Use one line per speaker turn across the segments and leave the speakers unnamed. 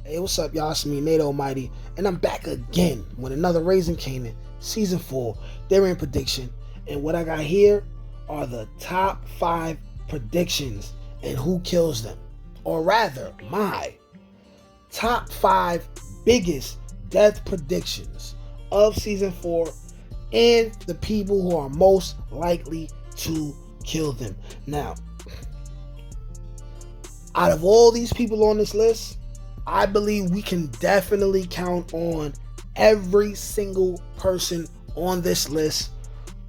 Hey, what's up, y'all? It's me, Nate Almighty, and I'm back again with another Raising Kanan, Season 4, their prediction. And what I got here are the top 5 predictions and who kills them. Or rather, my top 5 biggest death predictions of Season 4 and the people who are most likely to kill them. Now, out of all these people on this list, I believe we can definitely count on every single person on this list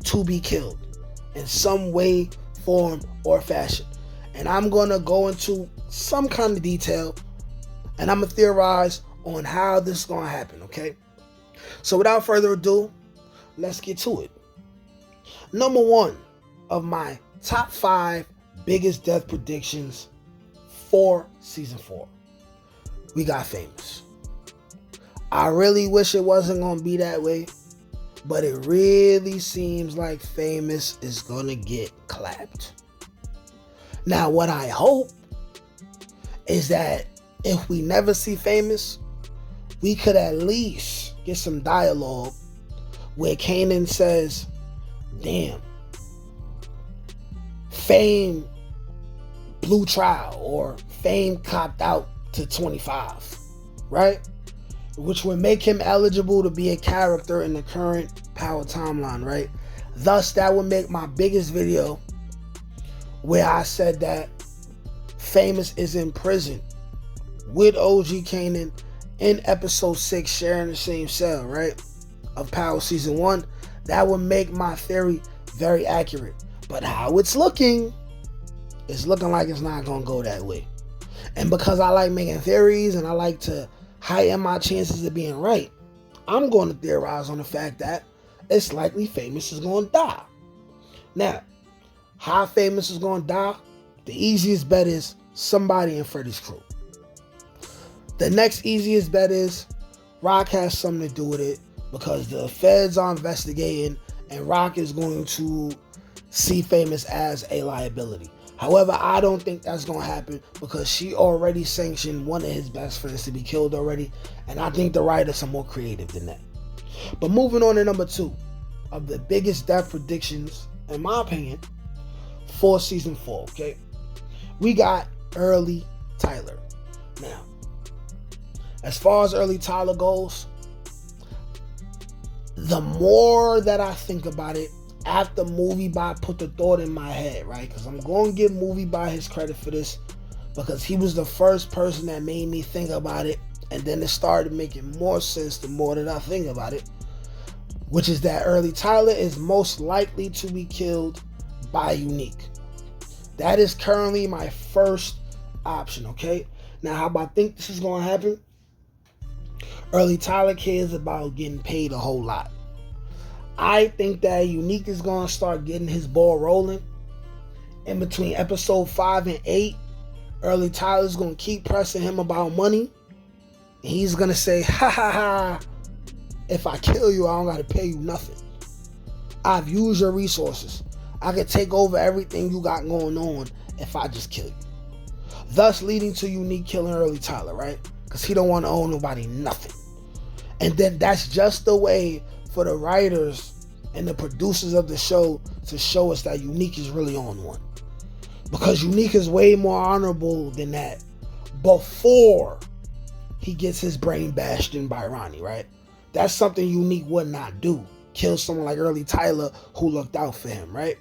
to be killed in some way, form, or fashion. And I'm going to go into some kind of detail and I'm going to theorize on how this is going to happen, okay? So without further ado, let's get to it. Number 1 of my top 5 biggest death predictions for Season 4. We got Famous. I really wish it wasn't going to be that way, but it really seems like Famous is going to get clapped. Now, what I hope is that if we never see Famous, we could at least get some dialogue where Kanan says, damn, Fame blew trial, or Fame copped out to 25, right? Which would make him eligible to be a character in the current Power timeline, right? Thus, that would make my biggest video where I said that Famous is in prison with OG Kanan in episode 6, sharing the same cell, right? Of Power Season 1. That would make my theory very accurate. But how it's looking like it's not going to go that way. And because I like making theories and I like to heighten my chances of being right, I'm going to theorize on the fact that it's likely Famous is going to die. Now, how Famous is going to die? The easiest bet is somebody in Freddy's crew. The next easiest bet is Rock has something to do with it because the feds are investigating and Rock is going to see Famous as a liability. However, I don't think that's going to happen because she already sanctioned one of his best friends to be killed already, and I think the writers are more creative than that. But moving on to number 2 of the biggest death predictions, in my opinion, for Season 4, okay? We got Early Tyler. Now, as far as Early Tyler goes, the more that I think about it, after Movie By put the thought in my head, right? Because I'm going to give Movie By his credit for this because he was the first person that made me think about it, and then it started making more sense the more that I think about it, which is that Early Tyler is most likely to be killed by Unique. That is currently my first option, okay? Now, how I think this is going to happen? Early Tyler cares about getting paid a whole lot. I think that Unique is going to start getting his ball rolling. In between episode 5 and 8, Early Tyler's going to keep pressing him about money. And he's going to say, ha ha ha, if I kill you, I don't got to pay you nothing. I've used your resources. I can take over everything you got going on if I just kill you. Thus leading to Unique killing Early Tyler, right? Because he don't want to owe nobody nothing. And then that's just the way for the writers and the producers of the show to show us that Unique is really on one. Because Unique is way more honorable than that before he gets his brain bashed in by Ronnie, right? That's something Unique would not do. Kill someone like Early Tyler who looked out for him, right?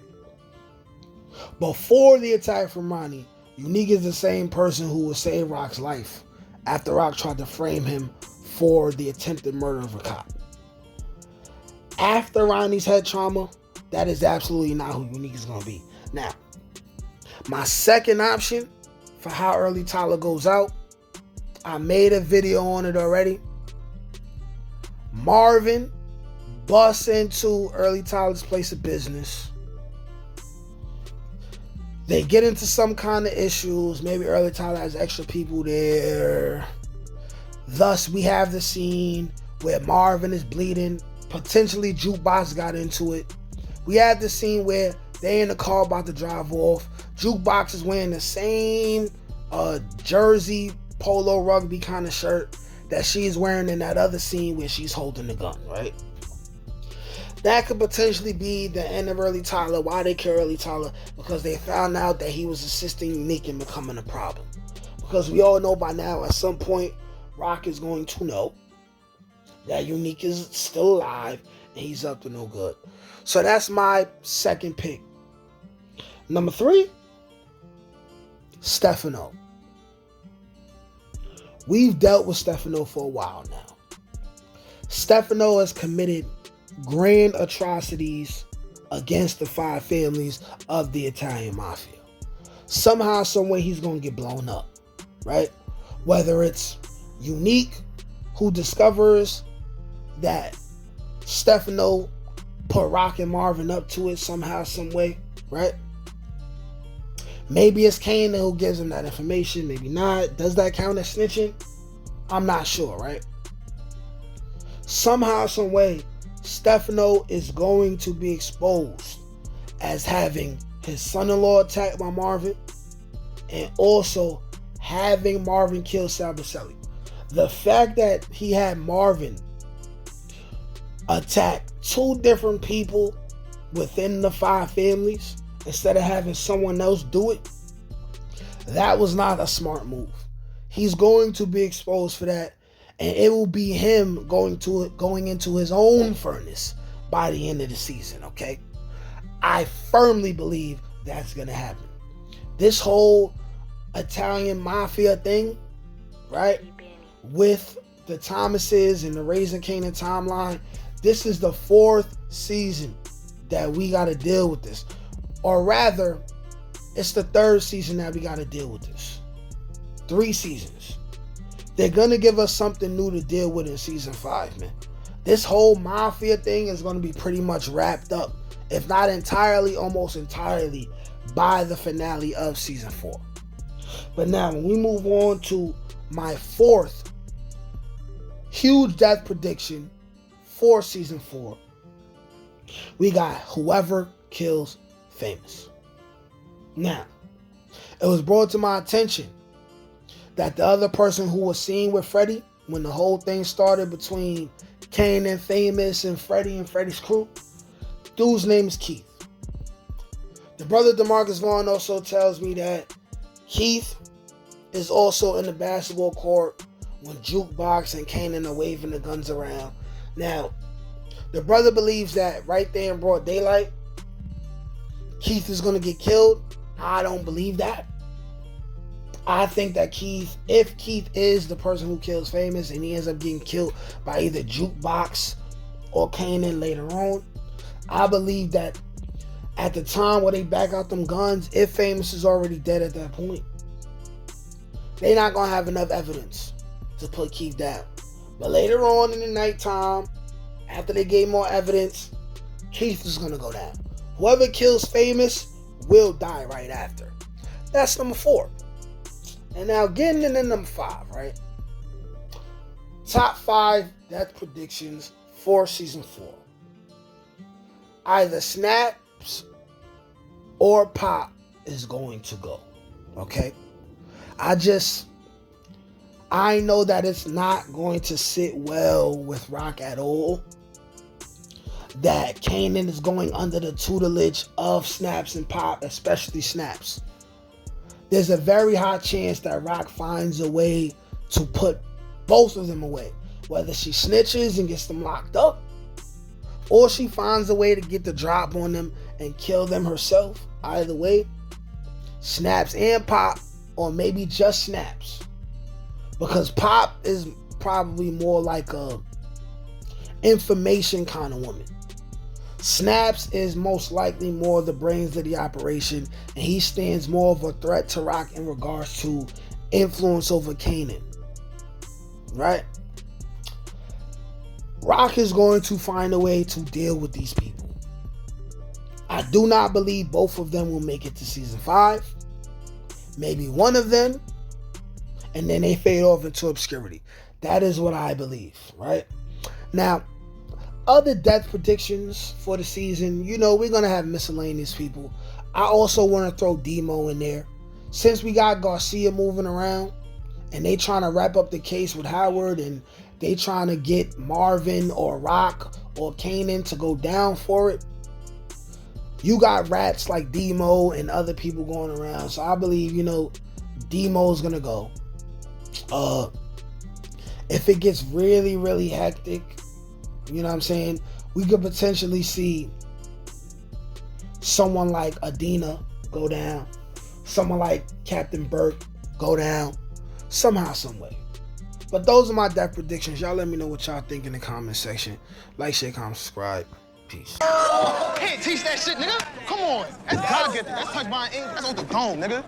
Before the attack from Ronnie, Unique is the same person who would save Rock's life after Rock tried to frame him for the attempted murder of a cop. After Ronnie's head trauma, that is absolutely not who Unique is going to be. Now, my second option for how Early Tyler goes out, I made a video on it already. Marvin busts into Early Tyler's place of business. They get into some kind of issues. Maybe Early Tyler has extra people there. Thus, we have the scene where Marvin is bleeding. Potentially Jukebox got into it. We have the scene where they in the car about to drive off. Jukebox is wearing the same jersey polo rugby kind of shirt that she's wearing in that other scene where she's holding the gun, right? That could potentially be the end of Early Tyler. Why they kill Early Tyler? Because they found out that he was assisting Unique in becoming a problem. Because we all know by now, at some point, Rock is going to know that Unique is still alive and he's up to no good. So that's my second pick. Number 3, Stefano. We've dealt with Stefano for a while now. Stefano has committed grand atrocities against the 5 families of the Italian mafia. Somehow, someway, he's going to get blown up, right? Whether it's Unique, who discovers that Stefano put Rock and Marvin up to it somehow, someway, right? Maybe it's Kanan who gives him that information, maybe not. Does that count as snitching? I'm not sure, right? Somehow, someway, Stefano is going to be exposed as having his son-in-law attacked by Marvin and also having Marvin kill Salvacelli. The fact that he had Marvin attack 2 different people within the 5 families instead of having someone else do it, that was not a smart move. He's going to be exposed for that, and it will be him going into his own furnace by the end of the season, okay? I firmly believe that's going to happen. This whole Italian mafia thing, right, with the Thomases and the Raising Kanan timeline, this is the 4th season that we got to deal with this. Or rather, it's the 3rd season that we got to deal with this. 3 seasons. They're going to give us something new to deal with in season 5, man. This whole mafia thing is going to be pretty much wrapped up, if not entirely, almost entirely, by the finale of season 4. But now, when we move on to my 4th huge death prediction for season 4, we got whoever kills Famous. Now, it was brought to my attention that the other person who was seen with Freddy when the whole thing started between Kanan, Famous, and Freddy and Freddy's crew, dude's name is Keith. The brother DeMarcus Vaughn also tells me that Keith is also in the basketball court when Jukebox and Kanan are waving the guns around. Now, the brother believes that right there in broad daylight, Keith is going to get killed. I don't believe that. I think that if Keith is the person who kills Famous and he ends up getting killed by either Jukebox or Kanan later on, I believe that at the time where they back out them guns, if Famous is already dead at that point, they're not going to have enough evidence to put Keith down. But later on in the nighttime, after they gave more evidence, Keith is going to go down. Whoever kills Famous will die right after. That's number 4. And now getting into number 5, right? Top 5 death predictions for season 4. Either Snaps or Pop is going to go. Okay? I know that it's not going to sit well with Rock at all. That Kanan is going under the tutelage of Snaps and Pop, especially Snaps. There's a very high chance that Rock finds a way to put both of them away. Whether she snitches and gets them locked up, or she finds a way to get the drop on them and kill them herself. Either way, Snaps and Pop, or maybe just Snaps. Because Pop is probably more like a information kind of woman. Snaps is most likely more the brains of the operation, and he stands more of a threat to Rock in regards to influence over Kanan. Right? Rock is going to find a way to deal with these people. I do not believe both of them will make it to season 5. Maybe one of them, and then they fade off into obscurity. That is what I believe, right? Now, other death predictions for the season, we're going to have miscellaneous people. I also want to throw Demo in there. Since we got Garcia moving around, and they trying to wrap up the case with Howard, and they trying to get Marvin or Rock or Kanan to go down for it, you got rats like Demo and other people going around. So I believe, Demo's gonna go. If it gets really, really hectic, you know what I'm saying, we could potentially see someone like Adina go down, someone like Captain Burke go down, somehow, some way. But those are my death predictions. Y'all let me know what y'all think in the comment section. Like, share, comment, subscribe. Peace.
Can't teach that shit, nigga. Come on. That's God gifted. That's touched by an ink. That's on the dome, nigga.